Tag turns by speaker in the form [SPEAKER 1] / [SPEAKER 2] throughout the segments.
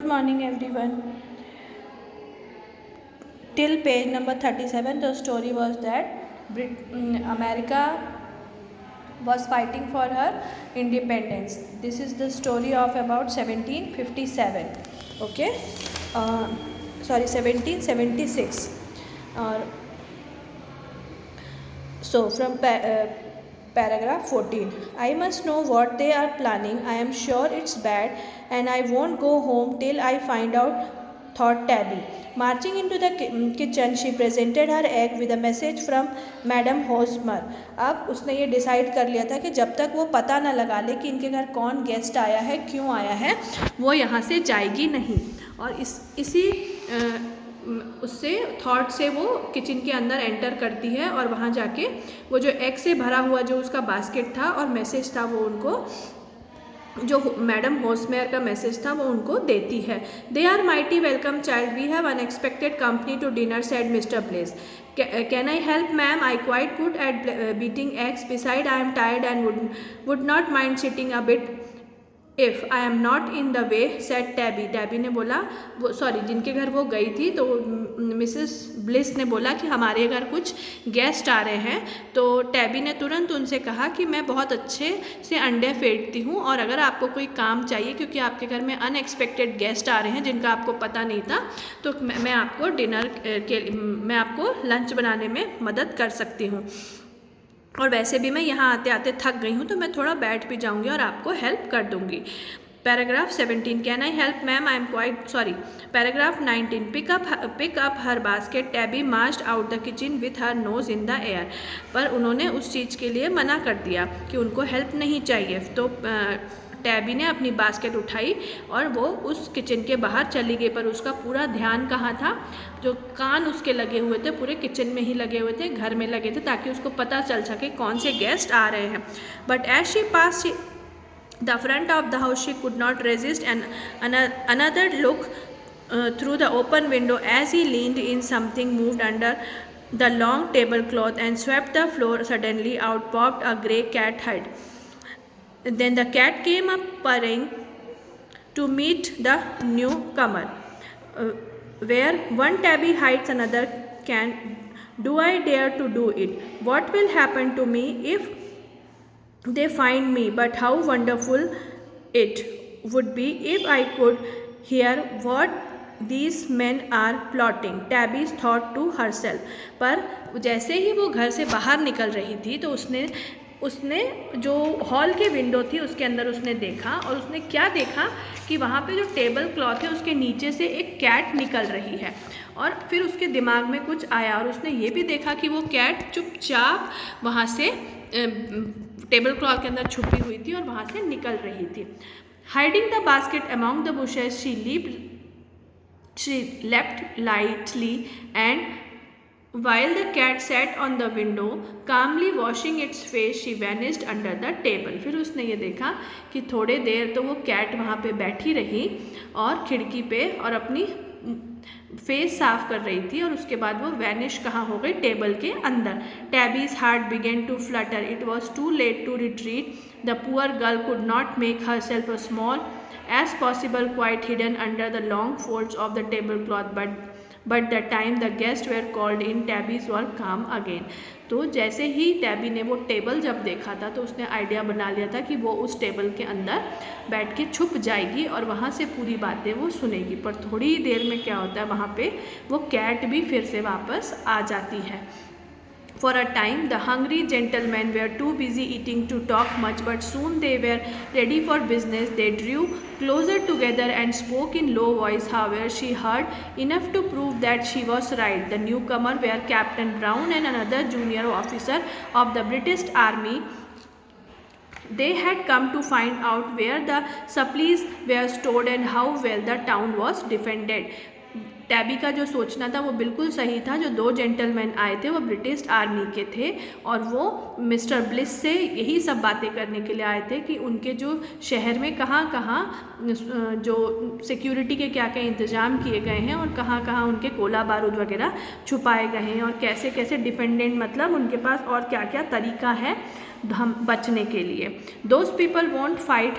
[SPEAKER 1] morning everyone. Till page number 37 the story was that America was fighting for her independence. This is the story of about 1757. Okay, 1776. So from paragraph 14, I must know what they are planning. I am sure it's bad and I won't go home till I find out, thought Tabby. Marching into the kitchen, she presented her egg with a message from madam Hosmer. अब उसने ये decide कर लिया था कि जब तक वो पता ना लगा ले कि इनके घर कौन गेस्ट आया है, क्यों आया है, वो यहाँ से जाएगी नहीं. और इसी उससे थॉट से वो किचन के अंदर एंटर करती है और वहाँ जाके वो जो एग से भरा हुआ जो उसका बास्केट था और मैसेज था वो उनको, जो मैडम होस्मेयर का मैसेज था वो उनको देती है. They are mighty welcome child, we have unexpected company to dinner, said Mister Bless. Can I help ma'am, I quite good at beating eggs, besides I am tired and would not mind sitting a bit if I am not in the way, said Tabby. Tabby ने बोला, वो sorry जिनके घर वो गई थी तो Mrs bliss ने बोला कि हमारे घर कुछ गेस्ट आ रहे हैं. तो टैबी ने तुरंत उनसे कहा कि मैं बहुत अच्छे से अंडे फेंटती हूँ और अगर आपको कोई काम चाहिए क्योंकि आपके घर में अनएक्सपेक्टेड गेस्ट आ रहे हैं जिनका आपको पता नहीं था, तो मैं आपको मैं आपको लंच बनाने में मदद कर सकती हूँ. और वैसे भी मैं यहाँ आते आते थक गई हूँ तो मैं थोड़ा बैठ भी जाऊँगी और आपको हेल्प कर दूँगी. Paragraph 17, can I help ma'am, I am quite sorry. Paragraph 19, pick up her basket, Tabby marched out the kitchen with her nose in the air. पर उन्होंने उस चीज़ के लिए मना कर दिया कि उनको हेल्प नहीं चाहिए. तो टैबी ने अपनी बास्केट उठाई और वो उस किचन के बाहर चली गई. पर उसका पूरा ध्यान कहाँ था, जो कान उसके लगे हुए थे पूरे किचन में ही लगे हुए थे, घर में लगे थे, ताकि उसको पता चल सके कौन से गेस्ट आ रहे हैं. But as she pass the front of the house she could not resist and another look through the open window as he leaned in. Something moved under the long tablecloth and swept the floor. Suddenly out popped a grey cat head. Then the cat came up purring to meet the newcomer. Where one tabby hides, another can. Do I dare to do it? What will happen to me if they find me? But how wonderful it would be if I could hear what these men are plotting, Tabby thought to herself. पर जैसे ही वो घर से बाहर निकल रही थी तो उसने जो हॉल की विंडो थी उसके अंदर उसने देखा, और उसने क्या देखा कि वहाँ पे जो टेबल क्लॉथ है उसके नीचे से एक कैट निकल रही है. और फिर उसके दिमाग में कुछ आया और उसने ये भी देखा कि वो कैट चुपचाप वहाँ से टेबल क्लॉथ के अंदर छुपी हुई थी और वहाँ से निकल रही थी. Hiding the basket among the bushes, she leapt lightly, and while the cat sat on the window calmly washing its face, she vanished under the table. फिर उसने ये देखा कि थोड़े देर तो वो कैट वहाँ पे बैठी रही और खिड़की पे और अपनी फेस साफ कर रही थी, और उसके बाद वो वैनिश कहाँ हो गई, टेबल के अंदर. Tabby's heart began to flutter. It was too late to retreat. The poor girl could not make herself as small as possible, quite hidden under the long folds of the tablecloth. But the time the guests were called in, Tabby's were calm again. तो जैसे ही tabby ने वो table जब देखा था तो उसने idea बना लिया था कि वो उस टेबल के अंदर बैठ के छुप जाएगी और वहाँ से पूरी बातें वो सुनेगी. पर थोड़ी देर में क्या होता है, वहाँ पे वो कैट भी फिर से वापस आ जाती है. For a time, the hungry gentlemen were too busy eating to talk much, but soon they were ready for business. They drew closer together and spoke in low voice. However, she heard enough to prove that she was right. The newcomer were Captain Brown and another junior officer of the British Army. They had come to find out where the supplies were stored and how well the town was defended. Tabby का जो सोचना था वो बिल्कुल सही था. जो दो जेंटलमैन आए थे वो ब्रिटिश आर्मी के थे और वो मिस्टर ब्लिस से यही सब बातें करने के लिए आए थे कि उनके जो शहर में कहाँ कहाँ जो सिक्योरिटी के क्या क्या इंतज़ाम किए गए हैं और कहाँ कहाँ उनके गोला बारूद वगैरह छुपाए गए हैं और कैसे कैसे डिफेंडेंट, मतलब उनके पास और क्या क्या तरीका है हम बचने के लिए. Those people won't fight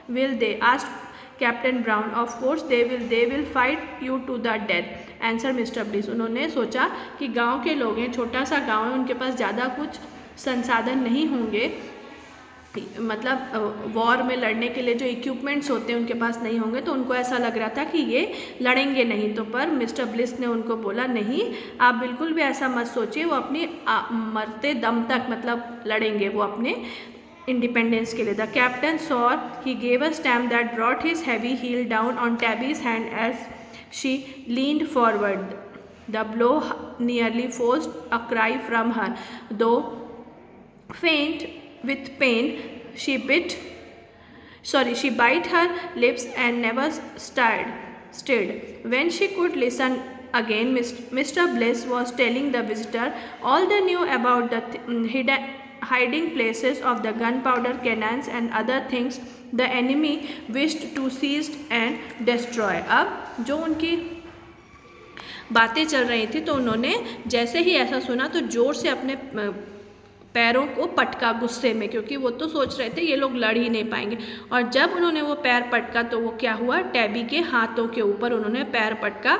[SPEAKER 1] will they asked Captain Brown, of course they will fight you to the death, answer Mister Bliss. उन्होंने सोचा कि गांव के लोग हैं, छोटा सा गांव है, उनके पास ज़्यादा कुछ संसाधन नहीं होंगे, मतलब वॉर में लड़ने के लिए जो इक्विपमेंट्स होते हैं उनके पास नहीं होंगे, तो उनको ऐसा लग रहा था कि ये लड़ेंगे नहीं। तो पर मिस्टर ब्लिस ने उनको बोला नहीं, आप बिल्कुल भी ऐसा मत सोचिए, वो अपनी मरते दम तक मतलब लड़ेंगे वो अपने इंडिपेंडेंस के लिए। The captain saw he gave a stamp that brought his heavy heel down on Tabby's hand as she leaned forward. The blow nearly forced a cry from her, though faint with pain, she bit her lips and never stirred. When she could listen again, Mr. Bliss was telling the visitor all they knew about the hiding places of the gunpowder cannons and other things the enemy wished to seize and destroy. अब जो उनकी बातें चल रही थी, तो उन्होंने जैसे ही ऐसा सुना तो ज़ोर से अपने पैरों को पटका गुस्से में, क्योंकि वो तो सोच रहे थे ये लोग लड़ ही नहीं पाएंगे। और जब उन्होंने वो पैर पटका तो वो क्या हुआ, टैबी के हाथों के ऊपर उन्होंने पैर पटका।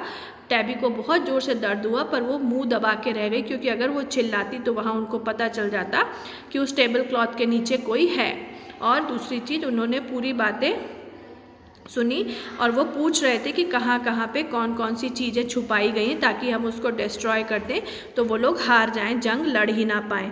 [SPEAKER 1] टैबी को बहुत ज़ोर से दर्द हुआ, पर वो मुंह दबा के रह गई, क्योंकि अगर वो चिल्लाती तो वहाँ उनको पता चल जाता कि उस टेबल क्लॉथ के नीचे कोई है। और दूसरी चीज़, उन्होंने पूरी बातें सुनी और वो पूछ रहे थे कि कहाँ कहाँ पे कौन कौन सी चीज़ें छुपाई गई हैं ताकि हम उसको डिस्ट्रॉय कर दें, तो वो लोग हार जाएं, जंग लड़ ही ना पाएँ।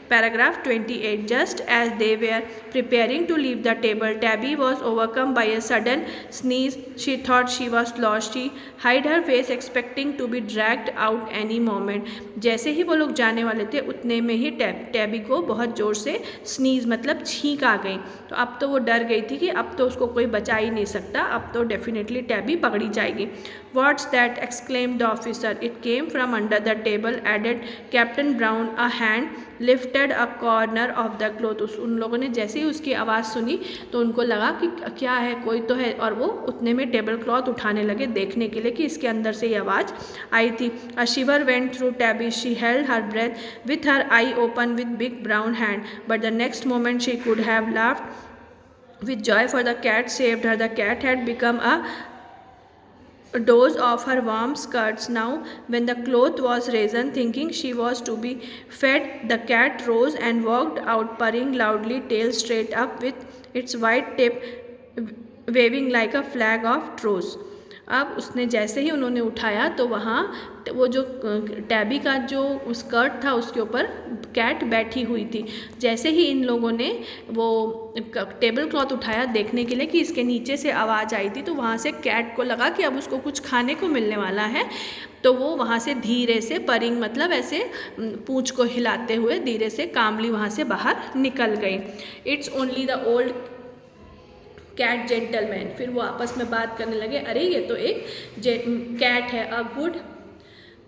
[SPEAKER 1] Paragraph 28. Just as they were preparing to leave the table, Tabby was overcome by a sudden sneeze. She thought she was lost. She hid her face, expecting to be dragged out any moment. जैसे ही वो लोग जाने वाले थे उतने में ही tabby को बहुत ज़ोर से स्नीज मतलब छींक आ गई। तो अब तो वो डर गई थी कि अब तो उसको कोई बचा ही नहीं सकता, अब तो डेफिनेटली टैबी पकड़ी जाएगी। What's that? exclaimed the officer. It came from under the table, added Captain Brown. A hand lifted a corner of the cloth. उन लोगों ने जैसे ही उसकी आवाज़ सुनी तो उनको लगा कि क्या है, कोई तो है, और वो उतने में टेबल क्लॉथ उठाने लगे देखने के लिए कि इसके अंदर से ये आवाज़ आई थी। A shiver went through Tabby. She held her breath with her eye open with big brown hand, but the next moment she could have laughed with joy, for the cat saved her. The cat had become a doze of her warm skirts. Now when the cloth was risen, thinking she was to be fed, the cat rose and walked out, purring loudly, tail straight up, with its white tip waving like a flag of truce. अब उसने जैसे ही उन्होंने उठाया तो वहाँ वो जो tabby का जो स्कर्ट था उसके ऊपर कैट बैठी हुई थी। जैसे ही इन लोगों ने वो टेबल क्लॉथ उठाया देखने के लिए कि इसके नीचे से आवाज़ आई थी, तो वहाँ से कैट को लगा कि अब उसको कुछ खाने को मिलने वाला है, तो वो वहाँ से धीरे से परिंग मतलब ऐसे पूँछ को हिलाते हुए धीरे से कामली वहाँ से बाहर निकल गई। It's only the old cat gentleman. फिर वो आपस में बात करने लगे, अरे ये तो एक कैट है, a good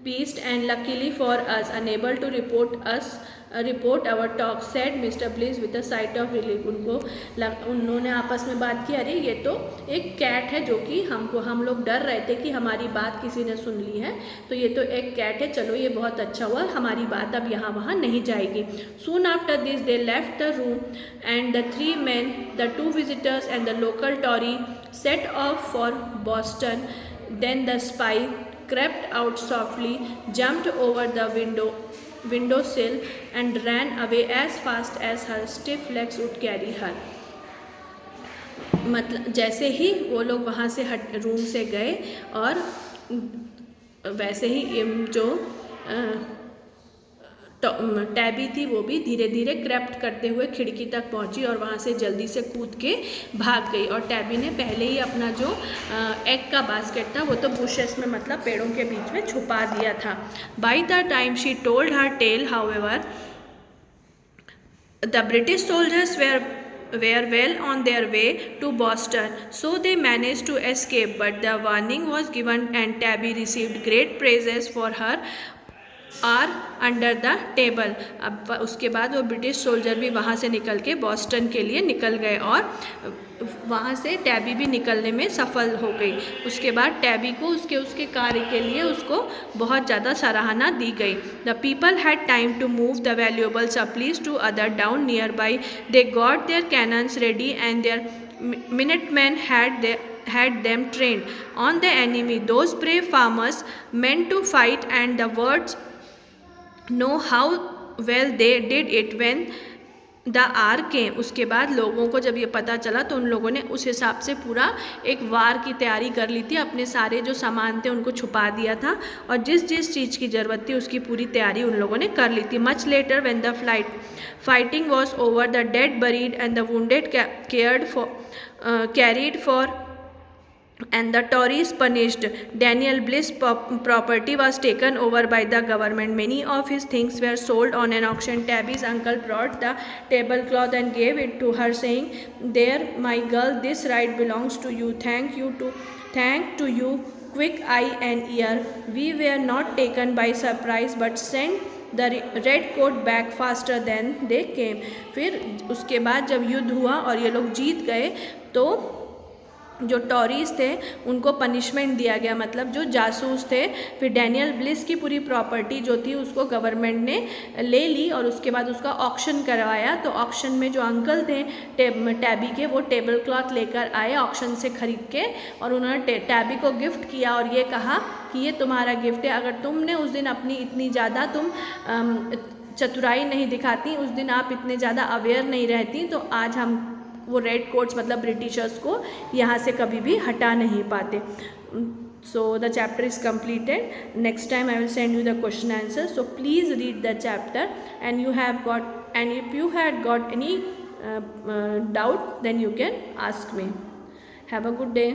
[SPEAKER 1] beast and luckily for us unable to report our talk, said Mr. Bliss with a sight of relief. उन्होंने आपस में बात की, अरे ये तो एक कैट है जो कि हम लोग डर रहे थे कि हमारी बात किसी ने सुन ली है, तो ये तो एक कैट है, चलो ये बहुत अच्छा हुआ, हमारी बात अब यहाँ वहाँ नहीं जाएगी। Soon after this they left the room and the three men, the two visitors and the local Tory set off for Boston. Then the spy crept out softly, jumped over the windowsill and ran away as fast as her stiff legs would carry her. मतलब जैसे ही वो लोग वहाँ से room से गए और वैसे ही जो टैबी थी वो भी धीरे धीरे क्रेप्ट करते हुए खिड़की तक पहुंची और वहाँ से जल्दी से कूद के भाग गई। और टैबी ने पहले ही अपना जो एग का बास्केट था वो तो बुशेस में मतलब पेड़ों के बीच में छुपा दिया था। By the time she told her tale, however, the British soldiers were well on their way to Boston, so they managed to escape, but the warning was given and Tabby received great praises for her are under the table. अब उसके बाद वो British soldier भी वहाँ से निकल के Boston के लिए निकल गए और वहाँ से टैबी भी निकलने में सफल हो गई। उसके बाद टैबी को उसके कार्य के लिए उसको बहुत ज़्यादा सराहना दी गई। The people had time to move the valuable supplies to other town nearby. They got their cannons ready and their Minutemen had them trained on the enemy. Those brave farmers meant to fight, and the words know how well they did it when the R came. उसके बाद लोगों को जब ये पता चला तो उन लोगों ने उस हिसाब से पूरा एक वार की तैयारी कर ली थी. अपने सारे जो सामान थे उनको छुपा दिया था और जिस जिस चीज़ की ज़रूरत थी उसकी पूरी तैयारी उन लोगों ने कर ली थी. Much later when the fighting was over, the dead buried and the wounded carried for and the Tories punished. Daniel Bliss' property was taken over by the government. Many of his things were sold on an auction. Tabby's uncle brought the tablecloth and gave it to her, saying, "There, my girl, this right belongs to you. Thank to you, quick eye and ear. We were not taken by surprise, but sent the red coat back faster than they came." फिर उसके बाद जब युद्ध हुआ और ये लोग जीत गए तो जो टॉरीज थे उनको पनिशमेंट दिया गया, मतलब जो जासूस थे. फिर डैनियल ब्लिस की पूरी प्रॉपर्टी जो थी उसको गवर्नमेंट ने ले ली और उसके बाद उसका ऑक्शन करवाया. तो ऑक्शन में जो अंकल थे टैबी के, वो टेबल क्लॉथ लेकर आए ऑक्शन से ख़रीद के और उन्होंने टैबी को गिफ्ट किया और ये कहा कि ये तुम्हारा गिफ्ट है. अगर तुमने उस दिन अपनी इतनी ज़्यादा चतुराई नहीं दिखाती, उस दिन आप इतने ज़्यादा अवेयर नहीं रहती, तो आज हम वो रेड कोट्स मतलब ब्रिटिशर्स को यहाँ से कभी भी हटा नहीं पाते. So the chapter is completed. Next time I will send you the question answer. So please read the chapter, and if you had got any doubt, then you can ask me. Have a good day.